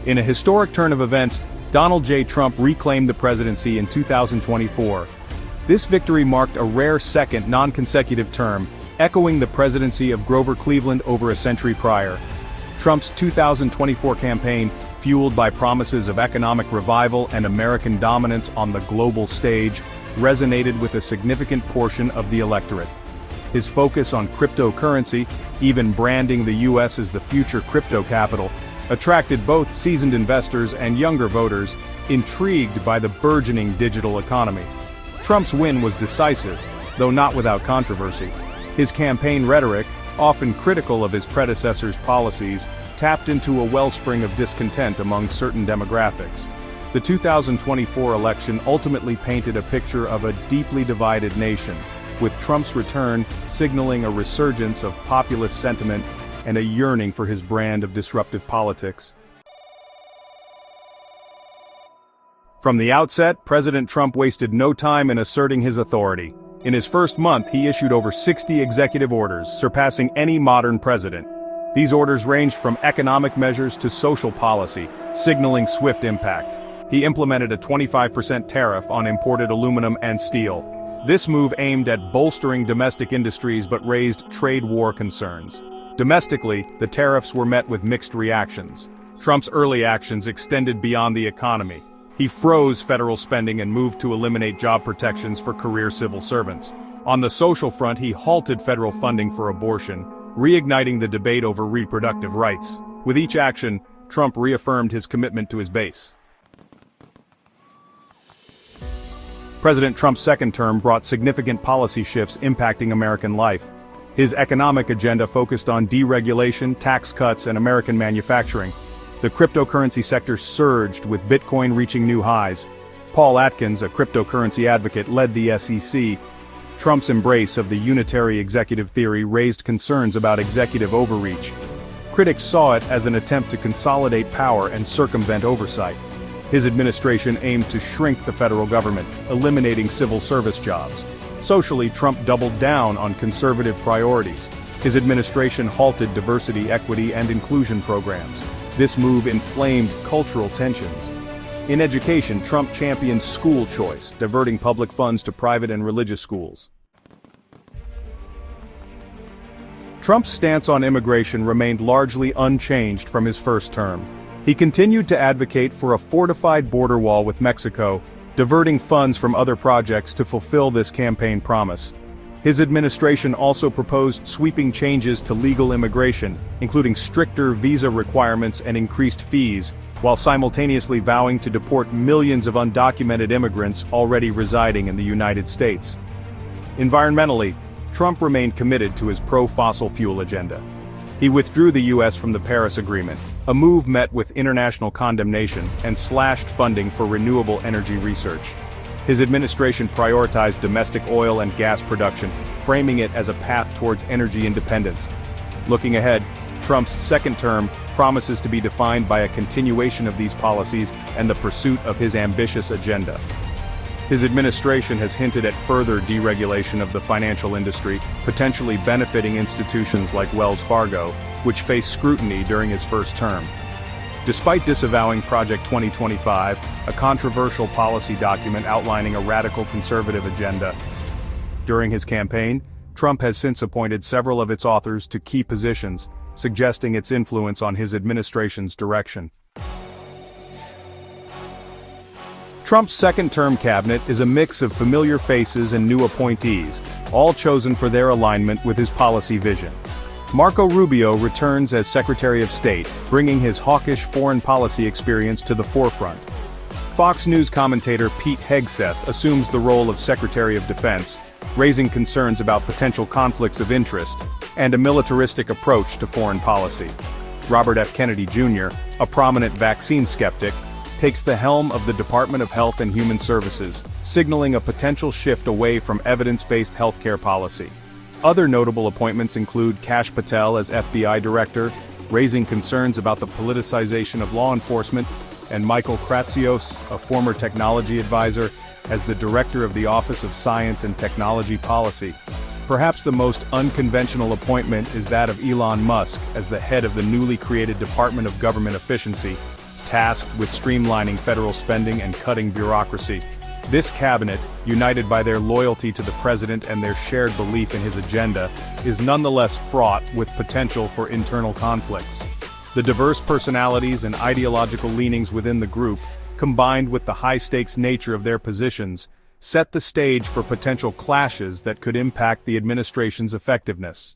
In a historic turn of events, Donald J. Trump reclaimed the presidency in 2024. This victory marked a rare second non-consecutive term, echoing the presidency of Grover Cleveland over a century prior. Trump's 2024 campaign, fueled by promises of economic revival and American dominance on the global stage, resonated with a significant portion of the electorate. His focus on cryptocurrency, even branding the U.S. as the future crypto capital, attracted both seasoned investors and younger voters, intrigued by the burgeoning digital economy. Trump's win was decisive, though not without controversy. His campaign rhetoric, often critical of his predecessor's policies, tapped into a wellspring of discontent among certain demographics. The 2024 election ultimately painted a picture of a deeply divided nation, with Trump's return signaling a resurgence of populist sentiment and a yearning for his brand of disruptive politics. From the outset, President Trump wasted no time in asserting his authority. In his first month, he issued over 60 executive orders, surpassing any modern president. These orders ranged from economic measures to social policy, signaling swift impact. He implemented a 25% tariff on imported aluminum and steel. This move aimed at bolstering domestic industries but raised trade war concerns. Domestically, the tariffs were met with mixed reactions. Trump's early actions extended beyond the economy. He froze federal spending and moved to eliminate job protections for career civil servants. On the social front, he halted federal funding for abortion, reigniting the debate over reproductive rights. With each action, Trump reaffirmed his commitment to his base. President Trump's second term brought significant policy shifts impacting American life. His economic agenda focused on deregulation, tax cuts, and American manufacturing. The cryptocurrency sector surged, with Bitcoin reaching new highs. Paul Atkins, a cryptocurrency advocate, led the SEC. Trump's embrace of the unitary executive theory raised concerns about executive overreach. Critics saw it as an attempt to consolidate power and circumvent oversight. His administration aimed to shrink the federal government, eliminating civil service jobs. Socially, Trump doubled down on conservative priorities. His administration halted diversity, equity, and inclusion programs. This move inflamed cultural tensions. In education, Trump championed school choice, diverting public funds to private and religious schools. Trump's stance on immigration remained largely unchanged from his first term. He continued to advocate for a fortified border wall with Mexico, diverting funds from other projects to fulfill this campaign promise. His administration also proposed sweeping changes to legal immigration, including stricter visa requirements and increased fees, while simultaneously vowing to deport millions of undocumented immigrants already residing in the United States. Environmentally, Trump remained committed to his pro-fossil fuel agenda. He withdrew the U.S. from the Paris Agreement, a move met with international condemnation, and slashed funding for renewable energy research. His administration prioritized domestic oil and gas production, framing it as a path towards energy independence. Looking ahead, Trump's second term promises to be defined by a continuation of these policies and the pursuit of his ambitious agenda. His administration has hinted at further deregulation of the financial industry, potentially benefiting institutions like Wells Fargo, which faced scrutiny during his first term. Despite disavowing Project 2025, a controversial policy document outlining a radical conservative agenda, during his campaign, Trump has since appointed several of its authors to key positions, suggesting its influence on his administration's direction. Trump's second-term cabinet is a mix of familiar faces and new appointees, all chosen for their alignment with his policy vision. Marco Rubio returns as Secretary of State, bringing his hawkish foreign policy experience to the forefront. Fox News commentator Pete Hegseth assumes the role of Secretary of Defense, raising concerns about potential conflicts of interest and a militaristic approach to foreign policy. Robert F. Kennedy Jr., a prominent vaccine skeptic, takes the helm of the Department of Health and Human Services, signaling a potential shift away from evidence-based healthcare policy. Other notable appointments include Kash Patel as FBI Director, raising concerns about the politicization of law enforcement, and Michael Kratsios, a former technology advisor, as the Director of the Office of Science and Technology Policy. Perhaps the most unconventional appointment is that of Elon Musk as the head of the newly created Department of Government Efficiency, tasked with streamlining federal spending and cutting bureaucracy. This cabinet, united by their loyalty to the president and their shared belief in his agenda, is nonetheless fraught with potential for internal conflicts. The diverse personalities and ideological leanings within the group, combined with the high-stakes nature of their positions, set the stage for potential clashes that could impact the administration's effectiveness.